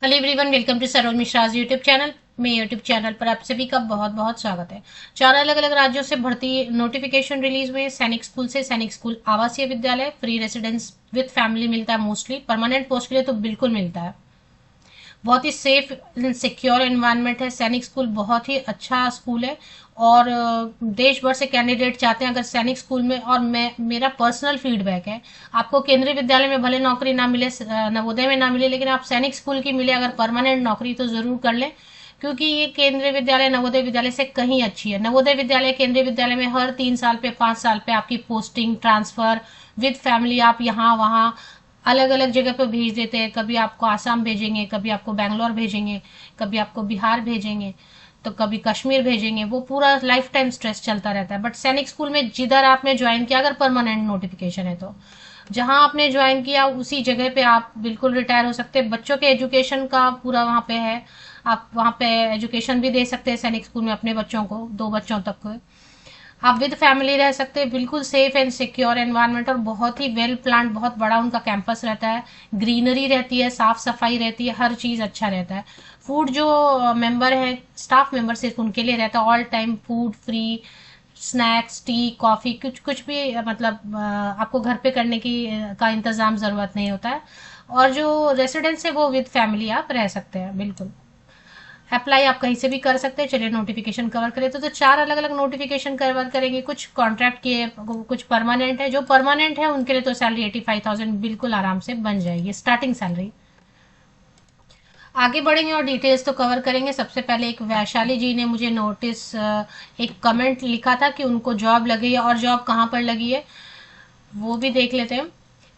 Hello everyone, welcome to Saroj Mishra's YouTube channel. मेरे YouTube channel पर आप सभी का बहुत बहुत स्वागत है। 4 अलग अलग राज्यों से भर्ती नोटिफिकेशन रिलीज हुए। सैनिक स्कूल से सैनिक स्कूल आवासीय विद्यालय, फ्री रेसिडेंस विद फैमिली मिलता है मोस्टली। परमानेंट पोस्ट के लिए तो बिल्कुल मिलता है। बहुत ही सेफ एंड सिक्योर एनवायरनमेंट है। सैनिक स्कूल बहुत ही अच्छा स्कूल है और देश भर से कैंडिडेट चाहते हैं अगर सैनिक स्कूल में। और मैं मेरा पर्सनल फीडबैक है, आपको केंद्रीय विद्यालय में भले नौकरी ना मिले, नवोदय में ना मिले, लेकिन आप सैनिक स्कूल की मिले अगर परमानेंट नौकरी तो जरूर कर लें, क्योंकि ये केंद्रीय विद्यालय नवोदय विद्यालय से कहीं अच्छी है। नवोदय विद्यालय केंद्रीय विद्यालय में हर 3 साल पे 5 साल पे आपकी पोस्टिंग ट्रांसफर विद फैमिली, आप यहाँ वहाँ अलग अलग जगह पे भेज देते हैं। कभी आपको आसाम भेजेंगे, कभी आपको बैंगलोर भेजेंगे, कभी आपको बिहार भेजेंगे, तो कभी कश्मीर भेजेंगे। वो पूरा लाइफ टाइम स्ट्रेस चलता रहता है। बट सैनिक स्कूल में जिधर आपने ज्वाइन किया, अगर परमानेंट नोटिफिकेशन है तो जहां आपने ज्वाइन किया उसी जगह पे आप बिल्कुल रिटायर हो सकते हैं। बच्चों के एजुकेशन का पूरा वहां पे है। आप वहां पे एजुकेशन भी दे सकते हैं सैनिक स्कूल में अपने बच्चों को, 2 बच्चों तक को। आप विद फैमिली रह सकते हैं। बिल्कुल सेफ एंड सिक्योर एनवायरनमेंट और बहुत ही वेल प्लान, बहुत बड़ा उनका कैंपस रहता है। ग्रीनरी रहती है, साफ सफाई रहती है, हर चीज अच्छा रहता है। फूड जो मेंबर है, स्टाफ मेंबर सिर्फ उनके लिए रहता है। All time food free, snacks, T, coffee, कुछ कुछ भी मतलब आपको घर पे करने की का इंतजाम जरूरत नहीं होता है। और जो रेसिडेंस है वो विद फैमिली आप रह सकते हैं बिल्कुल। अप्लाई आप कहीं से भी कर सकते हैं। चलिए नोटिफिकेशन कवर करें तो 4 अलग अलग नोटिफिकेशन कवर करेंगे। कुछ कॉन्ट्रैक्ट के, कुछ परमानेंट है। जो परमानेंट है उनके लिए तो सैलरी 85,000 बिल्कुल आराम से बन जाएगी, स्टार्टिंग सैलरी। आगे बढ़ेंगे और डिटेल्स तो कवर करेंगे। सबसे पहले एक वैशाली जी ने मुझे नोटिस, एक कमेंट लिखा था कि उनको जॉब लगी है, और जॉब कहाँ पर लगी है वो भी देख लेते हैं।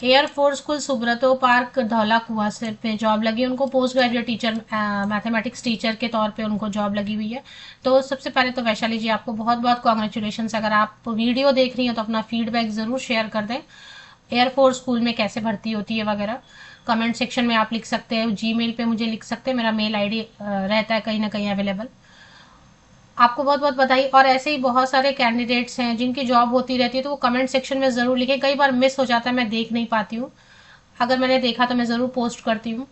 Air force school Subroto park Dhaula Kuan से पे जॉब लगी उनको। Post graduate teacher, mathematics teacher के तौर पे उनको जॉब लगी हुई है। तो सबसे पहले तो वैशाली जी आपको बहुत बहुत कॉन्ग्रेचुलेशन। अगर आप वीडियो देख रही हैं तो अपना फीडबैक जरूर शेयर कर दें। एयरफोर्स स्कूल में कैसे भर्ती होती है वगैरह कमेंट सेक्शन में आप लिख सकते हैं। जीमेल पे मुझे लिख सकते हैं, मेरा मेल आईडी रहता है कहीं ना कहीं अवेलेबल। आपको बहुत बहुत बधाई। और ऐसे ही बहुत सारे कैंडिडेट्स हैं जिनकी जॉब होती रहती है, तो वो कमेंट सेक्शन में जरूर लिखें। कई बार मिस हो जाता है, मैं देख नहीं पाती हूँ। अगर मैंने देखा तो मैं जरूर पोस्ट करती हूँ।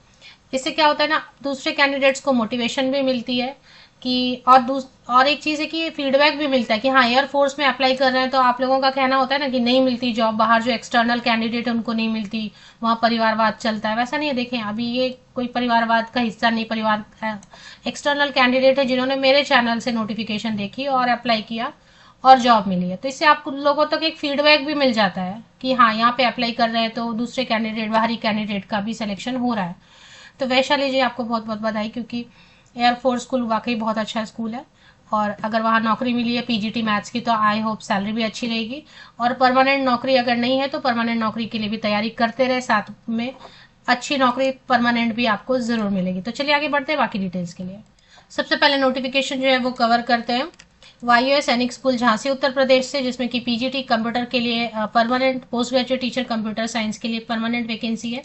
इससे क्या होता है ना, दूसरे कैंडिडेट्स को मोटिवेशन भी मिलती है कि, और एक चीज है कि फीडबैक भी मिलता है कि हाँ एयरफोर्स में अप्लाई कर रहे हैं तो आप लोगों का कहना होता है ना कि नहीं मिलती जॉब बाहर, जो एक्सटर्नल कैंडिडेट है उनको नहीं मिलती, वहाँ परिवारवाद चलता है। वैसा नहीं है। देखें, अभी ये कोई परिवारवाद का हिस्सा नहीं। परिवार एक्सटर्नल कैंडिडेट है जिन्होंने मेरे चैनल से नोटिफिकेशन देखी और अप्लाई किया और जॉब मिली है। तो इससे आप लोगों तक एक फीडबैक भी मिल जाता है कि हाँ यहाँ पे अप्लाई कर रहे हैं तो दूसरे कैंडिडेट, बाहरी कैंडिडेट का भी सिलेक्शन हो रहा है। तो वैशाली जी आपको बहुत बहुत बधाई, क्योंकि एयरफोर्स स्कूल वाकई बहुत अच्छा स्कूल है। और अगर वहाँ नौकरी मिली है पीजीटी मैथ्स की तो आई होप सैलरी भी अच्छी रहेगी। और परमानेंट नौकरी अगर नहीं है तो परमानेंट नौकरी के लिए भी तैयारी करते रहे, साथ में अच्छी नौकरी परमानेंट भी आपको जरूर मिलेगी। तो चलिए आगे बढ़ते हैं बाकी डिटेल्स के लिए। सबसे पहले नोटिफिकेशन जो है वो कवर करते हैं। वायु सैनिक स्कूल झांसी उत्तर प्रदेश से, जिसमें कि पीजीटी कंप्यूटर के लिए permanent, post graduate teacher computer science के लिए परमानेंट वैकेंसी है।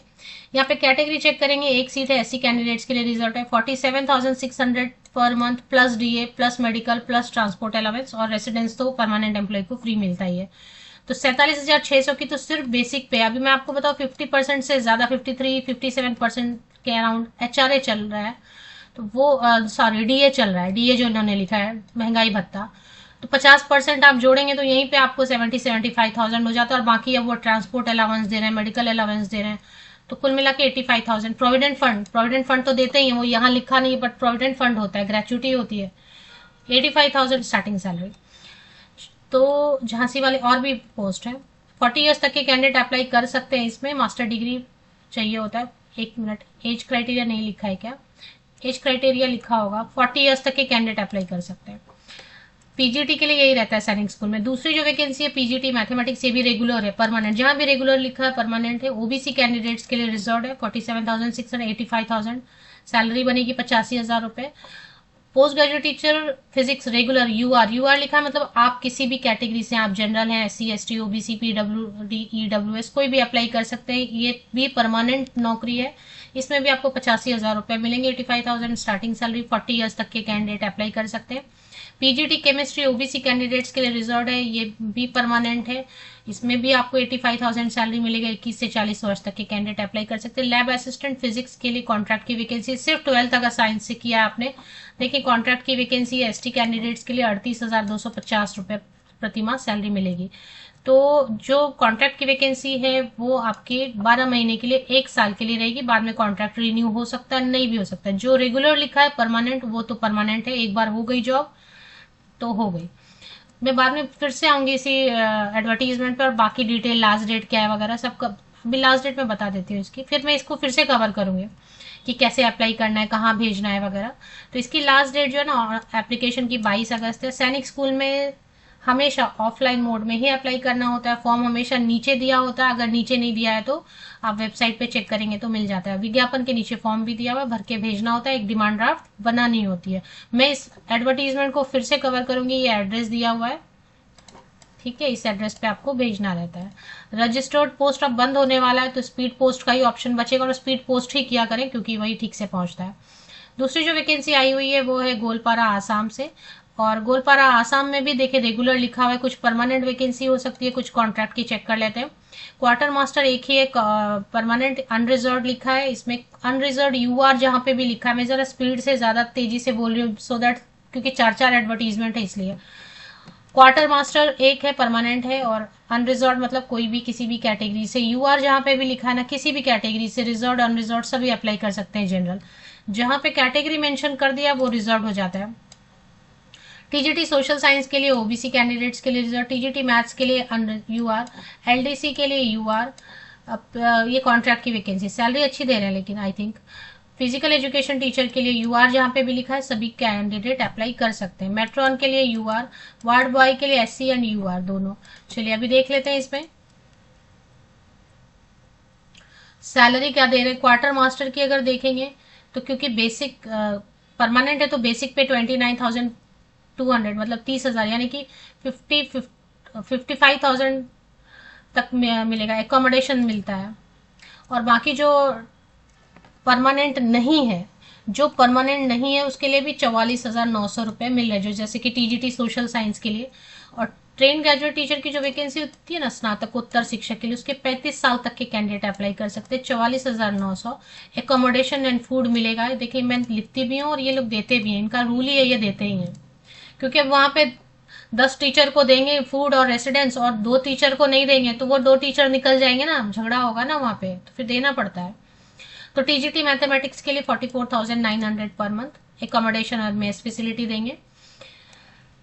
यहाँ पे कैटेगरी चेक करेंगे। एक सीट है एससी कैंडिडेट्स के लिए, रिजर्व है। 47,600 per month plus DA plus medical plus transport allowance, और रेसिडेंस तो परमानेंट एम्प्लॉय को फ्री मिलता ही है। तो 47,600 की तो सिर्फ बेसिक पे। अभी मैं आपको बताऊँ 50% से ज्यादा, 53-57% के अराउंड एचआरए चल रहा है। तो वो सॉरी डीए चल रहा है। डीए जो इन्होंने लिखा है, महंगाई भत्ता। तो 50% आप जोड़ेंगे तो यहीं पे आपको 75,000 हो जाता है। और बाकी अब वो ट्रांसपोर्ट अलाउंस दे रहे हैं, मेडिकल अलाउंस दे रहे हैं, तो कुल मिला के 85,000। प्रोविडेंट फंड तो देते ही हैं, वो यहाँ लिखा नहीं, बट प्रोविडेंट फंड होता है, ग्रेचुटी होती है। 85,000 स्टार्टिंग सैलरी। तो झांसी वाले और भी पोस्ट है। 40 ईयर्स तक के कैंडिडेट अप्लाई कर सकते हैं। इसमें मास्टर डिग्री चाहिए होता है। एक मिनट, एज क्राइटेरिया नहीं लिखा है क्या? एज क्राइटेरिया लिखा होगा। 40 ईयर्स तक के कैंडिडेट अप्लाई कर सकते हैं। पीजीटी के लिए यही रहता है सैनिक स्कूल में। दूसरी जो वैकेंसी है पीजीटी मैथमेटिक्स, ये भी रेगुलर है, परमानेंट। जहां भी रेगुलर लिखा है परमानेंट है। ओबीसी कैंडिडेट्स के लिए रिजर्व है। 47,600, 85,000 सैलरी बनेगी, 85,000 रुपए। Post graduate teacher physics regular, UR लिखा है, मतलब आप किसी भी कैटेगरी से, आप जनरल हैं, SC ST OBC PWD EWS, कोई भी अप्लाई कर सकते हैं। ये भी परमानेंट नौकरी है। इसमें भी आपको 85,000 रुपए मिलेंगे, 85,000 स्टार्टिंग सैलरी। 40 ईयर्स तक के कैंडिडेट अप्लाई कर सकते हैं। पीजीटी केमिस्ट्री ओबीसी कैंडिडेट्स के लिए रिजर्व है, ये भी परमानेंट है। इसमें भी आपको 85,000 सैलरी मिलेगा। 21 से 40 वर्ष तक के कैंडिडेट अप्लाई कर सकते हैं। लैब असिस्टेंट फिजिक्स के लिए कॉन्ट्रैक्ट की वैकेंसी, सिर्फ 12th अगर साइंस से किया आपने, देखिए कॉन्ट्रैक्ट की वैकेंसी है। एसटी कैंडिडेट्स के लिए 38,250 रुपये प्रतिमाह सैलरी मिलेगी। तो जो कॉन्ट्रैक्ट की वैकेंसी है वो आपके 12 महीने के लिए, 1 साल के लिए रहेगी। बाद में कॉन्ट्रैक्ट रिन्यू हो सकता है, नहीं भी हो सकता है। जो रेगुलर लिखा है परमानेंट, वो तो परमानेंट है। एक बार हो गई जॉब तो हो गई। मैं बाद में फिर से आऊंगी इसी एडवर्टीजमेंट पर, और बाकी डिटेल, लास्ट डेट क्या है वगैरह सब अभी लास्ट डेट में बता देती हूँ इसकी। फिर मैं इसको फिर से कवर करूंगी कि कैसे अप्लाई करना है, कहाँ भेजना है वगैरह। तो इसकी लास्ट डेट जो है ना एप्लीकेशन की 22 अगस्त है। सैनिक स्कूल में हमेशा ऑफलाइन मोड में ही अप्लाई करना होता है। फॉर्म हमेशा नीचे दिया होता है, अगर नीचे नहीं दिया है तो आप वेबसाइट पे चेक करेंगे तो मिल जाता है। विज्ञापन के नीचे फॉर्म भी दिया हुआ है, भर के भेजना होता है। एक डिमांड ड्राफ्ट बनानी होती है। मैं इस एडवर्टीजमेंट को फिर से कवर करूंगी। ये एड्रेस दिया हुआ है, ठीक है, इस एड्रेस पे आपको भेजना रहता है। रजिस्टर्ड पोस्ट अब बंद होने वाला है, तो स्पीड पोस्ट का ही ऑप्शन बचेगा, और स्पीड पोस्ट ही किया करें क्योंकि वही ठीक से पहुंचता है। दूसरी जो वैकेंसी आई हुई है वो है गोलपारा आसाम से। और गोलपारा आसाम में भी देखिए रेगुलर लिखा हुआ है, कुछ परमानेंट वैकेंसी हो सकती है, कुछ कॉन्ट्रैक्ट की। चेक कर लेते हैं। क्वार्टर मास्टर एक ही एक परमानेंट अनरिजर्व लिखा है। इसमें अनरिजर्व यूआर जहां पे भी लिखा है, मैं जरा स्पीड से ज्यादा तेजी से बोल रही हूँ सो दैट, क्योंकि 4 एडवर्टीजमेंट है इसलिए। क्वार्टर मास्टर एक है, परमानेंट है, और अनरिजर्व मतलब कोई भी किसी भी कैटेगरी से। यूआर जहां पे भी लिखा है ना, किसी भी कैटेगरी से, रिजर्व अनरिजर्व सभी अप्लाई कर सकते हैं। जनरल जहां पे कैटेगरी मेंशन कर दिया वो रिजर्व हो जाता है। टीजीटी सोशल साइंस के लिए ओबीसी कैंडिडेट्स के लिए रिजर्व, टीजीटी मैथ्स के लिए यूआर, एलडीसी के लिए यूआर। अब ये कॉन्ट्रैक्ट की वैकेंसी, सैलरी अच्छी दे रहे हैं लेकिन I think. Physical education teacher के लिए यूआर जहां पे भी लिखा है सभी कैंडिडेट अप्लाई कर सकते हैं। मेट्रॉन के लिए यूआर, वार्ड बॉय के लिए एससी एंड यूआर दोनों। चलिए अभी देख लेते हैं इसमें सैलरी क्या दे रहे हैं। क्वार्टर मास्टर की अगर देखेंगे तो क्योंकि बेसिक परमानेंट है तो बेसिक पे 29,200 मतलब 30,000, यानी कि 55,000 तक मिलेगा। एकोमोडेशन मिलता है। और बाकी जो परमानेंट नहीं है, जो परमानेंट नहीं है उसके लिए भी 44,900 रुपए मिल रहे हैं, जो जैसे कि टीजीटी सोशल साइंस के लिए। और ट्रेन ग्रेजुएट टीचर की जो वैकेंसी होती है ना स्नातकोत्तर शिक्षक के लिए, उसके 35 साल तक के कैंडिडेट अप्लाई कर सकते हैं। 44,900। एकोमोडेशन एंड फूड मिलेगा। देखिए मैं लिखती भी हूँ और ये लोग देते भी हैं, इनका रूल ही है, ये देते ही हैं। क्योंकि अब वहां पे 10 टीचर को देंगे फूड और रेसिडेंस, और 2 टीचर को नहीं देंगे तो वो 2 टीचर निकल जाएंगे ना, झगड़ा होगा ना वहां पे, तो फिर देना पड़ता है। तो टीजीटी मैथमेटिक्स के लिए 44,900 पर मंथ। एकोमोडेशन और मेस फैसिलिटी देंगे।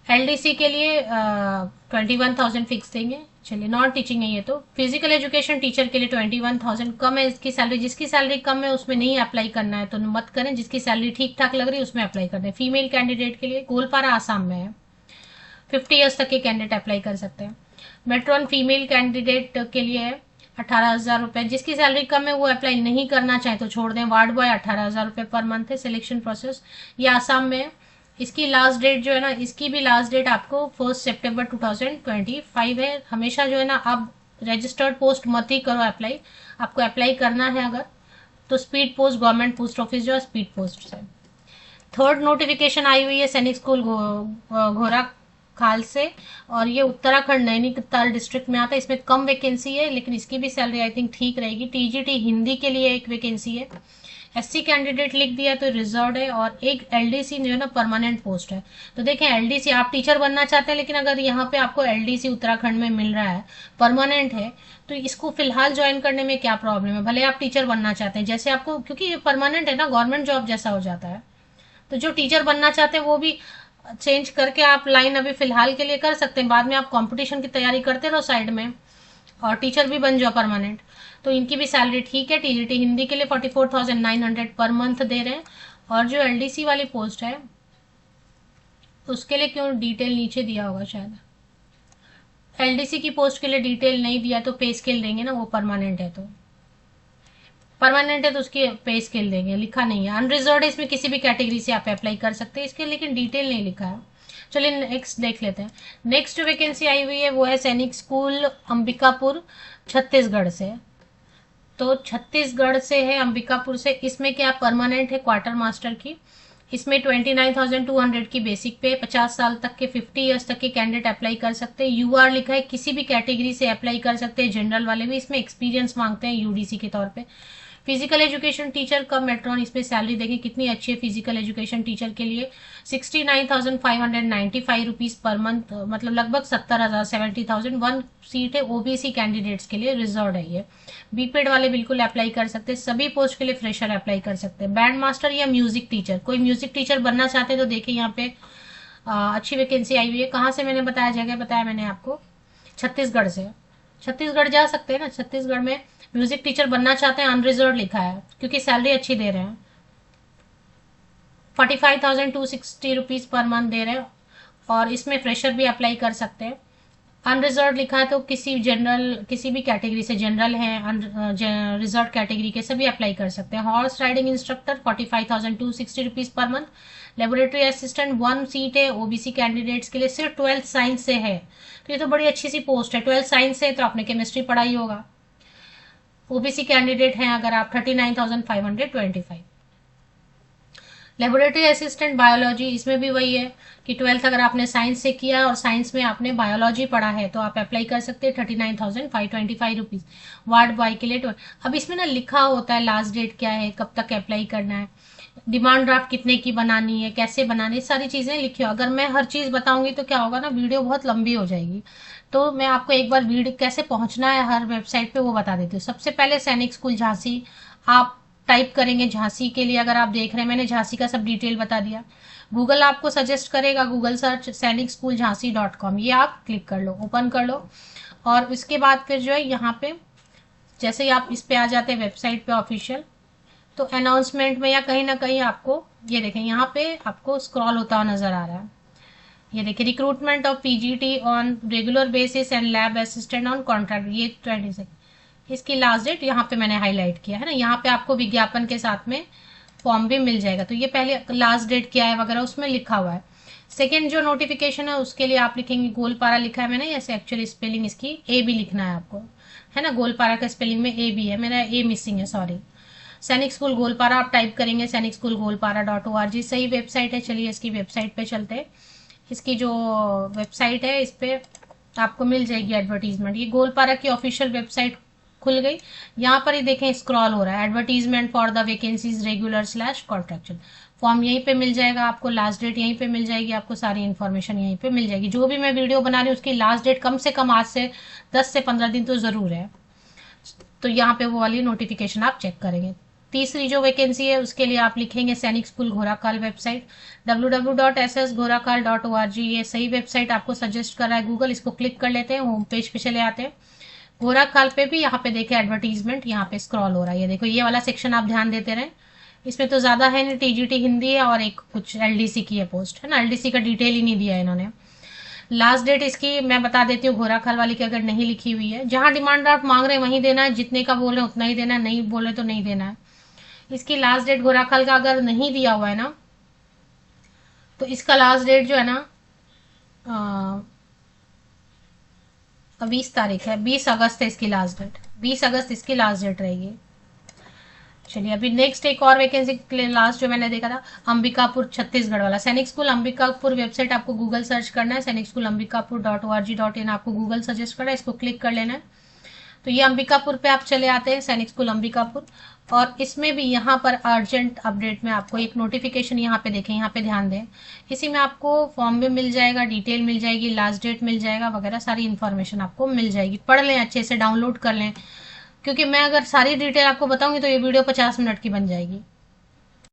एलडीसी के लिए 21,000 फिक्स देंगे। चलिए नॉन टीचिंग है ये तो। फिजिकल एजुकेशन टीचर के लिए 21,000 कम है इसकी सैलरी। जिसकी सैलरी कम है उसमें नहीं अप्लाई करना है तो मत करें, जिसकी सैलरी ठीक ठाक लग रही है उसमें अप्लाई कर दें। फीमेल कैंडिडेट के लिए गोलपारा आसाम में है, 50 ईयर्स तक के कैंडिडेट अप्लाई कर सकते हैं। मेट्रॉन फीमेल कैंडिडेट के लिए है 18,000 रुपए। जिसकी सैलरी कम है वो अप्लाई नहीं करना चाहे तो छोड़ दें। वार्ड बॉय 18,000 रुपए पर मंथ है। सिलेक्शन प्रोसेस ये आसाम में है। इसकी लास्ट डेट जो है ना, इसकी भी लास्ट डेट आपको 1 सितंबर 2025 है। हमेशा जो है ना, आप रजिस्टर्ड पोस्ट मत ही करो अप्लाई। आपको अप्लाई करना है अगर तो speed post, government post office जो है स्पीड पोस्ट से। थर्ड नोटिफिकेशन आई हुई है सैनिक स्कूल घोरा खाल से, और ये उत्तराखंड नैनीताल डिस्ट्रिक्ट में आता है। इसमें कम वैकेंसी है लेकिन इसकी भी सैलरी आई थिंक ठीक रहेगी। टीजीटी हिंदी के लिए एक वैकेंसी है। एससी कैंडिडेट लिख दिया तो रिजर्व है। और एक एलडीसी जो है ना परमानेंट पोस्ट है। तो देखें एलडीसी, आप टीचर बनना चाहते हैं लेकिन अगर यहाँ पे आपको एलडीसी उत्तराखंड में मिल रहा है, परमानेंट है, तो इसको फिलहाल ज्वाइन करने में क्या प्रॉब्लम है। भले आप टीचर बनना चाहते हैं, जैसे आपको, क्योंकि ये परमानेंट है ना, गवर्नमेंट जॉब जैसा हो जाता है। तो जो टीचर बनना चाहते हैं वो भी चेंज करके आप लाइन अभी फिलहाल के लिए कर सकते हैं। बाद में आप कंपटीशन की तैयारी करते रहो साइड में और टीचर भी बन जाओ परमानेंट। तो इनकी भी सैलरी ठीक है। टीजीटी हिंदी के लिए 44,900 पर मंथ दे रहे हैं। और जो एलडीसी वाली पोस्ट है उसके लिए क्यों डिटेल नीचे दिया होगा, शायद एलडीसी की पोस्ट के लिए डिटेल नहीं दिया तो पे स्केल देंगे ना, वो परमानेंट है तो परमानेंट है तो उसकी पे स्केल देंगे, लिखा नहीं है। अनरिजर्व है, इसमें किसी भी कैटेगरी से आप अप्लाई कर सकते हैं इसके, लेकिन डिटेल नहीं लिखा है। चलिए नेक्स्ट देख लेते हैं। नेक्स्ट जो वैकेंसी आई हुई है वो है सैनिक स्कूल अंबिकापुर छत्तीसगढ़ से। तो छत्तीसगढ़ से है, अंबिकापुर से। इसमें क्या परमानेंट है क्वार्टर मास्टर की। इसमें 29,200 की बेसिक पे, 50 साल तक के 50 ईयर्स तक के कैंडिडेट अप्लाई कर सकते हैं। यूआर लिखा है, किसी भी कैटेगरी से अप्लाई कर सकते हैं, जनरल वाले भी। इसमें एक्सपीरियंस मांगते हैं यूडीसी के तौर पे। फिजिकल एजुकेशन टीचर कम मेट्रॉन, इसमें सैलरी देखें कितनी अच्छी है फिजिकल एजुकेशन टीचर के लिए, 69,595 रुपीज पर मंथ, मतलब लगभग 70,000, 70,000। 1 सीट है ओबीसी कैंडिडेट्स के लिए, रिजर्व है ये। बीपेड वाले बिल्कुल अप्लाई कर सकते हैं, सभी पोस्ट के लिए फ्रेशर अप्लाई कर सकते हैं। बैंड मास्टर या म्यूजिक टीचर, कोई म्यूजिक टीचर बनना चाहते हैं तो देखिए यहाँ पे अच्छी वैकेंसी आई हुई है। कहाँ से मैंने बताया, जगह बताया मैंने आपको, छत्तीसगढ़ से। छत्तीसगढ़ जा सकते हैं ना, छत्तीसगढ़ में म्यूजिक टीचर बनना चाहते हैं, अनरिजर्व लिखा है, क्योंकि सैलरी अच्छी दे रहे हैं, 45,260 रुपीज पर मंथ दे रहे हैं। और इसमें फ्रेशर भी अप्लाई कर सकते हैं। अनरिजर्व लिखा है तो किसी जनरल, किसी भी कैटेगरी से, जनरल है, रिजर्व कैटेगरी के सभी अप्लाई कर सकते हैं। Horse riding instructor 45,260 rupees per month. Laboratory assistant 1 seat है ओबीसी कैंडिडेट्स के लिए, सिर्फ 12th साइंस से है, तो ये तो बड़ी अच्छी सी पोस्ट है। 12th साइंस से तो आपने केमिस्ट्री पढ़ाई होगा। ओबीसी कैंडिडेट हैं अगर आप, 39,525। लेबोरेटरी असिस्टेंट बायोलॉजी, इसमें भी वही है कि 12th अगर आपने साइंस से किया और साइंस में आपने बायोलॉजी पढ़ा है तो आप अप्लाई कर सकते हैं, 39,525 रुपीज। वार्ड बॉय के लिए अब इसमें ना लिखा होता है लास्ट डेट क्या है, कब तक अप्लाई करना है, डिमांड ड्राफ्ट कितने की बनानी है, कैसे बनानी, सारी चीजें लिखी हो। अगर मैं हर चीज बताऊंगी तो क्या होगा ना, वीडियो बहुत लंबी हो जाएगी। तो मैं आपको एक बार वीडियो कैसे पहुंचना है हर वेबसाइट पे वो बता देती हूँ। सबसे पहले सैनिक स्कूल झांसी आप टाइप करेंगे, झांसी के लिए अगर आप देख रहे हैं, मैंने झांसी का सब डिटेल बता दिया। गूगल आपको सजेस्ट करेगा, गूगल सर्च सैनिक स्कूल झांसी.com, ये आप क्लिक कर लो, ओपन कर लो। और उसके बाद फिर जो है यहाँ पे जैसे ही आप इस पे आ जाते हैं वेबसाइट पे ऑफिशियल, तो अनाउंसमेंट में या कहीं ना कहीं आपको ये देखें, यहाँ पे आपको स्क्रॉल होता हुआ नजर आ रहा है। ये देखिए, recruitment of PGT on regular basis and lab assistant on contract, ये 26, इसकी लास्ट डेट यहाँ पे मैंने हाईलाइट किया है ना। यहाँ पे आपको विज्ञापन के साथ में फॉर्म भी मिल जाएगा, तो ये पहले लास्ट डेट क्या है वगैरह उसमें लिखा हुआ है। सेकेंड जो नोटिफिकेशन है उसके लिए आप लिखेंगे गोलपारा, लिखा है मैंने, ऐसे एक्चुअली स्पेलिंग इसकी ए भी लिखना है आपको, है ना। गोलपारा का स्पेलिंग में ए भी है, मेरा ए मिसिंग है, सॉरी। सैनिक स्कूल गोलपारा आप टाइप करेंगे, सैनिक स्कूल गोलपारा.org, सही वेबसाइट है। चलिए इसकी वेबसाइट पे चलते हैं। इसकी जो वेबसाइट है इस पे आपको मिल जाएगी एडवर्टीजमेंट। ये गोलपारा की ऑफिशियल वेबसाइट खुल गई। यहाँ पर ही देखें स्क्रॉल हो रहा है, advertisement for the vacancies regular / contractual. Form यहीं पे मिल जाएगा आपको, लास्ट डेट यहीं पे मिल जाएगी आपको, सारी इन्फॉर्मेशन यहीं पे मिल जाएगी। जो भी मैं वीडियो बना रही हूँ उसकी लास्ट डेट कम से कम आज से 10 से 15 दिन तो जरूर है, तो यहाँ पे वो वाली नोटिफिकेशन आप चेक करेंगे। तीसरी जो वैकेंसी है उसके लिए आप लिखेंगे सैनिक स्कूल घोराखाल वेबसाइट, www.ssghorakal.org, ये सही वेबसाइट आपको सजेस्ट कर रहा है गूगल। इसको क्लिक कर लेते हैं, होम पेज पे चले आते हैं। घोराखाल पे भी यहाँ पे देखे एडवर्टीजमेंट, यहाँ पे स्क्रॉल हो रहा है, ये देखो ये वाला सेक्शन आप ध्यान देते रहें। इसमें तो ज्यादा है नहीं, टीजीटी हिंदी है और एक कुछ एलडीसी की है पोस्ट, है ना। एलडीसी का डिटेल ही नहीं दिया है इन्होंने। लास्ट डेट इसकी मैं बता देती हूँ, घोराखाल वाली की अगर नहीं लिखी हुई है, जहां डिमांड ड्राफ्ट मांग रहे हैं वहीं देना है, जितने का बोल रहे हैं उतना ही देना है, नहीं बोले तो नहीं देना है। इसकी लास्ट डेट घोराखाल का अगर नहीं दिया हुआ है ना, तो इसका लास्ट डेट जो है ना 20 तारीख है, 20 अगस्त है इसकी लास्ट डेट, 20 अगस्त इसकी लास्ट डेट रहेगी। चलिए अभी नेक्स्ट एक और वैकेंसी लास्ट जो मैंने देखा था, अंबिकापुर छत्तीसगढ़ वाला। सैनिक स्कूल अंबिकापुर वेबसाइट आपको गूगल सर्च करना है, सैनिक स्कूल अंबिकापुर.org.in आपको गूगल सजेस्ट करना है, इसको क्लिक कर लेना है। तो ये अंबिकापुर पे आप चले आते हैं, सैनिक स्कूल अंबिकापुर। और इसमें भी यहाँ पर अर्जेंट अपडेट में आपको एक नोटिफिकेशन यहाँ पे देखें, यहाँ पे ध्यान दें, इसी में आपको फॉर्म भी मिल जाएगा, डिटेल मिल जाएगी, लास्ट डेट मिल जाएगा वगैरह, सारी इन्फॉर्मेशन आपको मिल जाएगी। पढ़ लें अच्छे से, डाउनलोड कर लें, क्योंकि मैं अगर सारी डिटेल आपको बताऊंगी तो ये वीडियो 50 मिनट की बन जाएगी।